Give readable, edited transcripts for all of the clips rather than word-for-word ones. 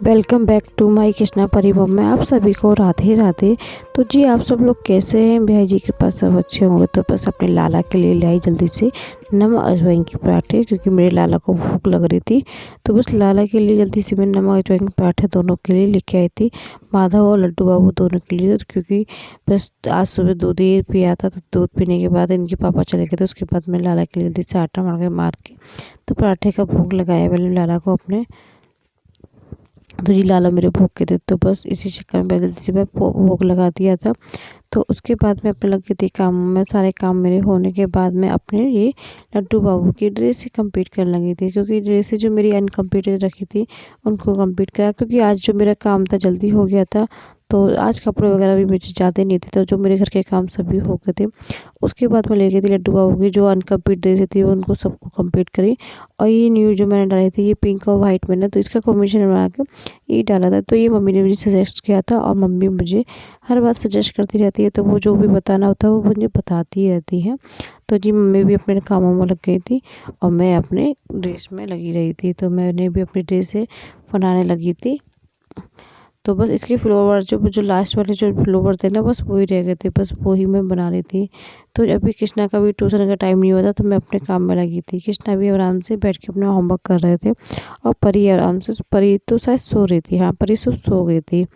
Welcome back to my Krishna परिवार में आप सभी को राधे राधे। तो जी आप सब लोग कैसे हैं? भाई जी के पास सब अच्छे होंगे। तो बस अपने लाला के लिए लाई जल्दी से नमक अजवाइन के पराठे, क्योंकि मेरे लाला को भूख लग रही थी। तो बस लाला के लिए जल्दी से मैं नमक अजवाइन के पराठे दोनों के लिए लेके आई थी, माधव और लड्डू बाबू दोनों के लिए। क्योंकि बस आज सुबह दूध ही पिया था, तो दूध पीने के बाद इनके पापा चले गए थे। उसके बाद मैं लाला के लिए जल्दी से आटा मार के तो पराठे का भूख लगाया पहले लाला को अपने। तो जी लाला मेरे भूखे थे, तो बस इसी चक्कर में जल्दी से मैं भोग लगा दिया था। तो उसके बाद मैं अपने लगी थी काम में। सारे काम मेरे होने के बाद मैं अपने ये लड्डू बाबू की ड्रेस ही कंप्लीट करने लगी थी, क्योंकि ड्रेसें जो मेरी अनकम्प्लीटेड रखी थी उनको कंप्लीट करा। क्योंकि आज जो मेरा काम था जल्दी हो गया था, तो आज कपड़े वगैरह भी मुझे ज़्यादा नहीं थे, तो जो मेरे घर के काम सभी हो गए थे। उसके बाद मैं ले गई थी लड्डू बाबू की जो अनकम्प्लीट ड्रेसें थी उनको सबको कंप्लीट करी। और ये न्यू जो मैंने डाली थी ये पिंक और वाइट मैंने तो इसका कॉम्बिनेशन बना के ये डाला था। तो ये मम्मी ने मुझे सजेस्ट किया था, और मम्मी मुझे हर बात सजेस्ट करती रहती है, तो वो जो भी बताना होता है वो मुझे बताती रहती है। तो जी मम्मी भी अपने कामों में लग गई थी और मैं अपने ड्रेस में लगी रही थी। तो मैंने भी अपनी ड्रेस से बनाने लगी थी। तो बस इसके फ्लावर जो लास्ट वाले जो फ्लावर थे ना, बस वही रह गए थे, बस वही मैं बना रही थी। तो अभी कृष्णा का भी ट्यूशन का टाइम नहीं होता, तो मैं अपने काम में लगी थी। कृष्णा भी आराम से बैठ के अपना होमवर्क कर रहे थे, और परी आराम से, परी तो शायद सो रही थी। हाँ, परी सो गई थी।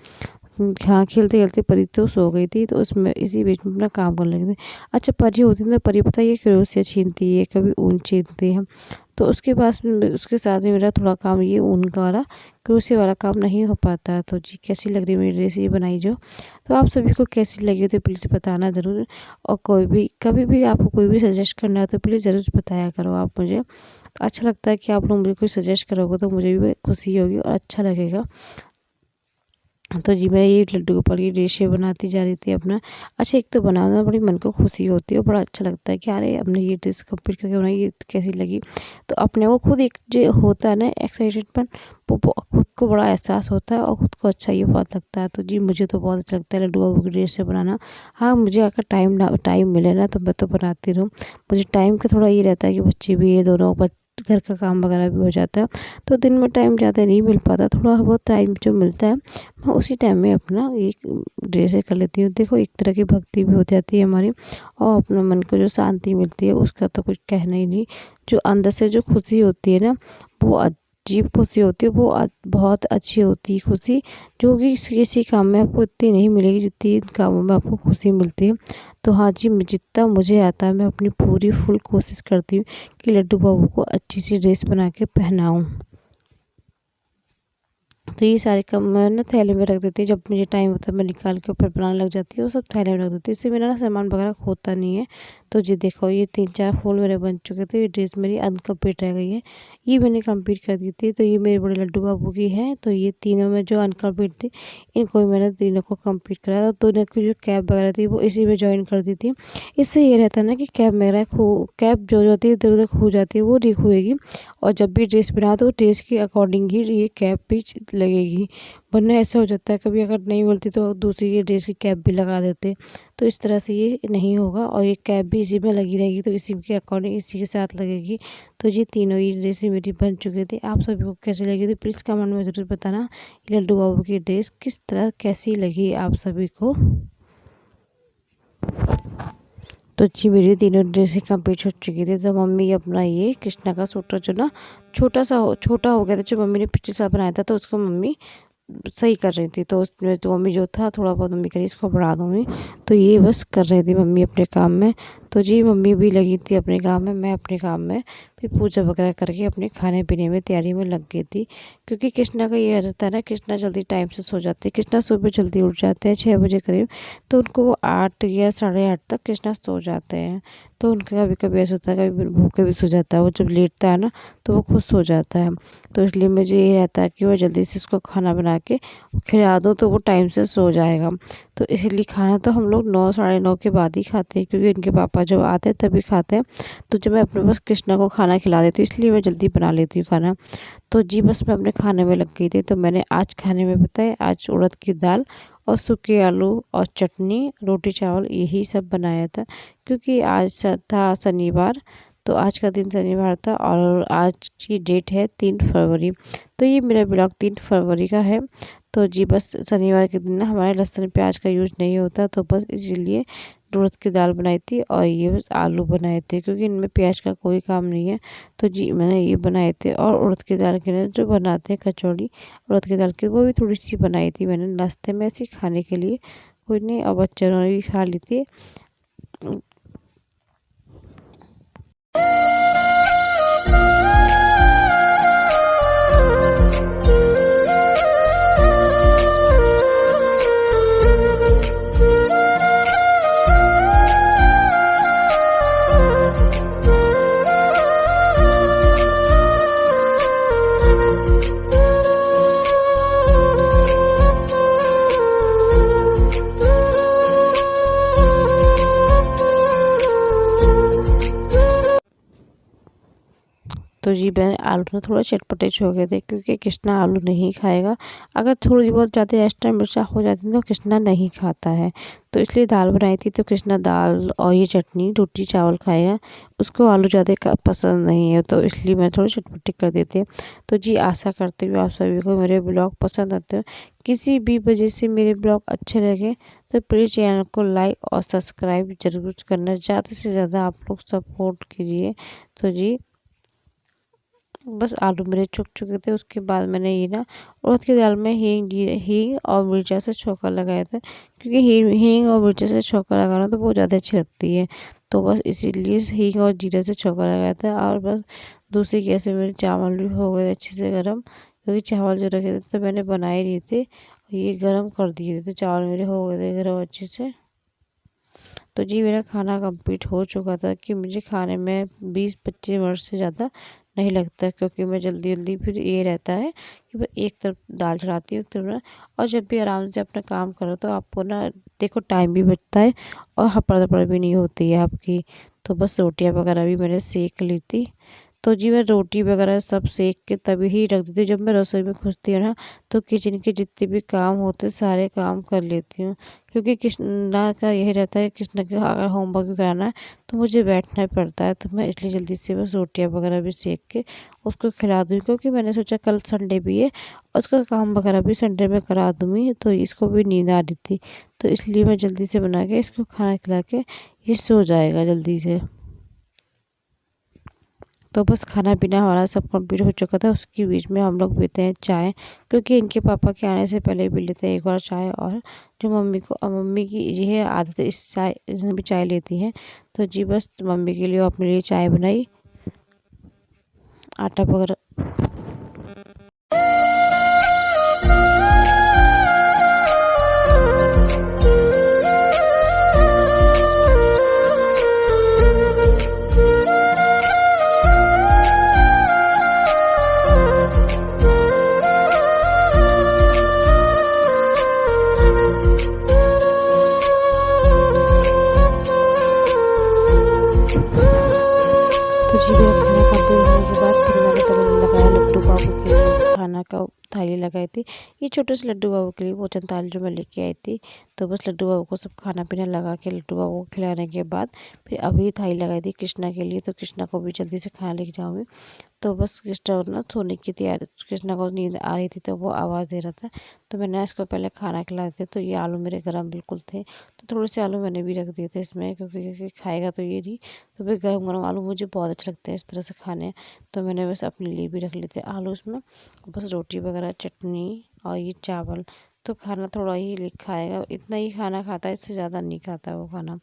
हाँ, खेलते खेलते परी तो सो गई थी। तो उसमें इसी बीच में अपना काम करने लगी थी। अच्छा, परी होती ना, परी पता है ये क्रोशिया छीनती है, कभी ऊन छीनती है। तो उसके पास उसके साथ में मेरा थोड़ा काम ये ऊन का वाला क्रोशिया वाला काम नहीं हो पाता है। तो जी कैसी लग रही है मेरी ड्रेस ये बनाई जो। तो आप सभी को कैसी लगी तो प्लीज़ बताना ज़रूर। और कोई भी कभी भी आपको कोई भी सजेस्ट करना है तो प्लीज़ ज़रूर बताया करो आप मुझे। तो अच्छा लगता है कि आप लोग मुझे कोई सजेस्ट करोगे तो मुझे भी खुशी होगी और अच्छा लगेगा। तो जी मैं ये लड्डू गोपाल की डिशें बनाती जा रही थी अपना। अच्छा, एक तो बनाना बड़ी मन को खुशी होती है और बड़ा अच्छा लगता है कि अरे हमने ये डिश कंप्लीट करके बनाई, ये कैसी लगी। तो अपने को खुद एक जो होता है ना एक्साइटेडपन, वो खुद को बड़ा एहसास होता है और खुद को अच्छा ये बहुत लगता है। तो जी मुझे तो बहुत अच्छा लगता है लड्डू बाबू की डिश से बनाना। हाँ, मुझे अगर टाइम मिले ना तो मैं तो बनाती रहूँ। मुझे टाइम का थोड़ा ये रहता है कि बच्चे भी ये दोनों घर का काम वगैरह भी हो जाता है, तो दिन में टाइम ज़्यादा नहीं मिल पाता। थोड़ा बहुत टाइम जो मिलता है मैं उसी टाइम में अपना एक ड्रेसें कर लेती हूँ। देखो एक तरह की भक्ति भी हो जाती है हमारी, और अपने मन को जो शांति मिलती है उसका तो कुछ कहना ही नहीं। जो अंदर से जो खुशी होती है ना, वो अजीब खुशी होती है, वो बहुत अच्छी होती है खुशी, जो कि किसी काम में आपको इतनी नहीं मिलेगी जितनी इन कामों में आपको खुशी मिलती है। तो हाँ जी, जितना मुझे आता है मैं अपनी पूरी फुल कोशिश करती हूँ कि लड्डू बाबू को अच्छी सी ड्रेस बना के पहनाऊँ। तो ये सारे काम मैं ना थैले में रख देती हूँ। जब मुझे टाइम होता है मैं निकाल के ऊपर बनाने लग जाती हूँ, सब थैले में रख देती हूँ। इससे मेरा ना सामान वगैरह खोता नहीं है। तो जी देखो ये 3-4 फूल मेरे बन चुके थे। ये ड्रेस मेरी अनकम्प्लीट रह गई है, ये मैंने कंप्लीट कर दी थी। तो ये मेरे बड़े लड्डू बाबू की है। तो ये तीनों में जो अनकम्प्लीट थी इनको भी मैंने तीनों को कंप्लीट कराया। तो दोनों की जो कैप वगैरह थी वो इसी में ज्वाइन कर दी थी। इससे ये रहता है ना कि कैप मेरा कैप जो होती है इधर उधर खो जाती है, वो नहीं खोएगी। और जब भी ड्रेस बनाओ तो ड्रेस के अकॉर्डिंग ही ये कैप भी लगेगी। वरना ऐसा हो जाता है कभी अगर नहीं मिलती तो दूसरी के ड्रेस की कैप भी लगा देते। तो इस तरह से ये नहीं होगा, और ये कैप भी इसी में लगी रहेगी, तो इसी के अकॉर्डिंग इसी के साथ लगेगी। तो ये तीनों ही ड्रेसें मेरी बन चुकी थी। आप सभी को कैसी लगी थी प्लीज़ कमेंट में ज़रूर बताना। लड्डू बाबू की ड्रेस किस तरह कैसी लगी आप सभी को। तो जी मेरी तीनों ड्रेसें कंप्लीट हो चुकी थी। तो मम्मी अपना ये कृष्णा का सूटर जो ना छोटा हो गया था, जो मम्मी ने पिछले साल बनाया था, तो उसको मम्मी सही कर रही थी। तो उसमें तो मम्मी जो था थोड़ा बहुत मम्मी करी इसको बढ़ा दूँगी। तो ये बस कर रही थी मम्मी अपने काम में। तो जी मम्मी भी लगी थी अपने काम में, मैं अपने काम में फिर पूजा वगैरह करके अपने खाने पीने में तैयारी में लग गई थी। क्योंकि कृष्णा का ये रहता है ना, कृष्णा जल्दी टाइम से सो जाते हैं। कृष्णा सुबह जल्दी उठ जाते हैं 6 बजे करीब, तो उनको वो 8 या 8:30 तक कृष्णा सो जाते हैं। तो उनका कभी कभी ऐसा होता है, कभी भूखे भी सो जाता है। वो जब लेटता है ना तो वो खुद सो जाता है। तो इसलिए मुझे ये रहता है कि मैं जल्दी से उसको खाना बना के खिला दूँ तो वो टाइम से सो जाएगा। तो इसीलिए खाना तो हम लोग 9 साढ़े 9 के बाद ही खाते हैं, क्योंकि इनके पापा जब आते हैं तभी खाते हैं। तो जब मैं अपने बस कृष्णा को खाना खिला देती हूँ इसलिए मैं जल्दी बना लेती हूँ खाना। तो जी बस मैं अपने खाने में लग गई थी। तो मैंने आज खाने में बताया, आज उड़द की दाल और सूखे आलू और चटनी, रोटी चावल यही सब बनाया था। क्योंकि आज था शनिवार, तो आज का दिन शनिवार था और आज की डेट है 3 फरवरी। तो ये मेरा ब्लॉग 3 फरवरी का है। तो जी बस शनिवार के दिन ना हमारे लहसुन प्याज का यूज़ नहीं होता, तो बस इसीलिए उड़द की दाल बनाई थी और ये बस आलू बनाए थे, क्योंकि इनमें प्याज का कोई काम नहीं है। तो जी मैंने ये बनाए थे। और उड़द की दाल के ना जो बनाते हैं कचौड़ी उड़द की दाल की, वो भी थोड़ी सी बनाई थी मैंने नाश्ते में ऐसे खाने के लिए, कोई नहीं, और बच्चों ने भी खा ली थी। तो जी मैंने आलू ना थोड़ा चटपटे हो गए थे, क्योंकि कृष्णा आलू नहीं खाएगा। अगर थोड़ी बहुत ज़्यादा एक्स्ट्रा मिर्चा हो जाती है तो कृष्णा नहीं खाता है। तो इसलिए दाल बनाई थी, तो कृष्णा दाल और ये चटनी रोटी चावल खाएगा, उसको आलू ज़्यादा पसंद नहीं है, तो इसलिए मैं थोड़ी चटपटी कर देती हूँ। तो जी आशा करती हूँ आप सभी को मेरे ब्लॉग पसंद आते हो। किसी भी वजह से मेरे ब्लॉग अच्छे लगे तो प्लीज़ चैनल को लाइक और सब्सक्राइब ज़रूर करना, ज़्यादा से ज़्यादा आप लोग सपोर्ट कीजिए। तो जी बस आलू मेरे चुक चुके थे। उसके बाद मैंने ये ना उड़द की दाल में हींग और मिर्चा से छौंका लगाया था, क्योंकि हींग और मिर्चा से छौंका लगाना तो बहुत ज़्यादा अच्छी लगती है। तो बस इसीलिए हींग और जीरा से छौंका लगाया था। और बस दूसरी गैस में मेरे चावल भी हो गए अच्छे से गर्म, क्योंकि चावल जो रखे थे तो मैंने बनाए नहीं थे, ये गर्म कर दिए थे, तो चावल मेरे हो गए थे गर्म अच्छे से। तो जी मेरा खाना कंप्लीट हो चुका था, कि मुझे खाने में 20-25 मिनट से ज़्यादा नहीं लगता, क्योंकि मैं जल्दी जल्दी फिर ये रहता है कि मैं एक तरफ दाल चढ़ाती हूँ एक तरफ ना। और जब भी आराम से अपना काम करो तो आपको ना देखो टाइम भी बचता है और हपड़ दपड़ भी नहीं होती है आपकी। तो बस रोटियां वगैरह भी मैंने सेक ली थी। तो जी मैं रोटी वगैरह सब सेक के तभी ही रख देती हूँ। जब मैं रसोई में घुसती हूँ ना, तो किचन के जितने भी काम होते हैं सारे काम कर लेती हूँ, क्योंकि कृष्णा का यही रहता है, कृष्णा का अगर होमवर्क भी कराना है तो मुझे बैठना ही पड़ता है। तो मैं इसलिए जल्दी से बस रोटियाँ वगैरह भी सेक के उसको खिला दूँ, क्योंकि मैंने सोचा कल संडे भी है, उसका काम वगैरह भी संडे में करा दूँगी, तो इसको भी नींद आ रही थी। तो इसलिए मैं जल्दी से बना के इसको खाना खिला के ये सो जाएगा जल्दी से। तो बस खाना पीना हमारा सब कंप्लीट हो चुका था। उसके बीच में हम लोग पीते हैं चाय, क्योंकि इनके पापा के आने से पहले पी लेते हैं एक बार चाय। और जो मम्मी की ये आदत है, इस चाय भी चाय लेती हैं। तो जी बस मम्मी के लिए और अपने लिए चाय बनाई, आटा वगैरह। तो जी मेरा खाना कंप्लीट होने के बाद फिर मैंने पहले लगाया लड्डू बाबू के लिए खाना का थाली लगाई थी। ये छोटे से लड्डू बाबू के लिए भोजन थाली जो मैं लेके आई थी। तो बस लड्डू बाबू को सब खाना पीना लगा के लड्डू बाबू को खिलाने के बाद फिर अभी थाली लगाई थी कृष्णा के लिए। तो कृष्णा को भी जल्दी से खाना लेके जाऊँगी। तो बस कृष्णा ना सोने की तैयारी, कृष्णा को नींद आ रही थी तो वो आवाज़ दे रहा था। तो मैंने इसको पहले खाना खिला दिया। तो ये आलू मेरे गर्म बिल्कुल थे, तो थोड़े से आलू मैंने भी रख दिए थे इसमें, क्योंकि खाएगा तो ये नहीं। तो फिर गर्म गर्म आलू मुझे बहुत अच्छे लगते हैं इस तरह से खाने। तो मैंने बस अपने लिए भी रख लिए थे आलू उसमें। बस रोटी वगैरह चटनी और ये चावल। तो खाना थोड़ा ही खाएगा, इतना ही खाना खाता है, इससे ज़्यादा नहीं खाता वो खाना।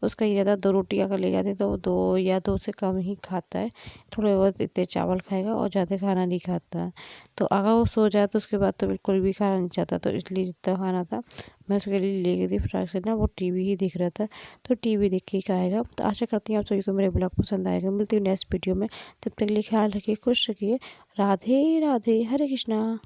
उसका ये ज़्यादा 2 रोटी अगर ले जाती तो वो 2 या 2 से कम ही खाता है। थोड़े बहुत इतने चावल खाएगा और ज़्यादा खाना नहीं खाता है। तो अगर वो सो जाए तो उसके बाद तो बिल्कुल भी खाना नहीं चाहता। तो इसलिए जितना खाना था मैं उसके लिए ले गई थी फटाक से ना, वो टीवी ही देख रहा था, तो टीवी देख के ही खाएगा। तो आशा करती हूँ आप सभी को मेरे ब्लॉग पसंद आएगा। मिलती हूँ नेक्स्ट वीडियो में, तब तक के लिए ख्याल रखिए, खुश रखिए। राधे राधे, हरे कृष्णा।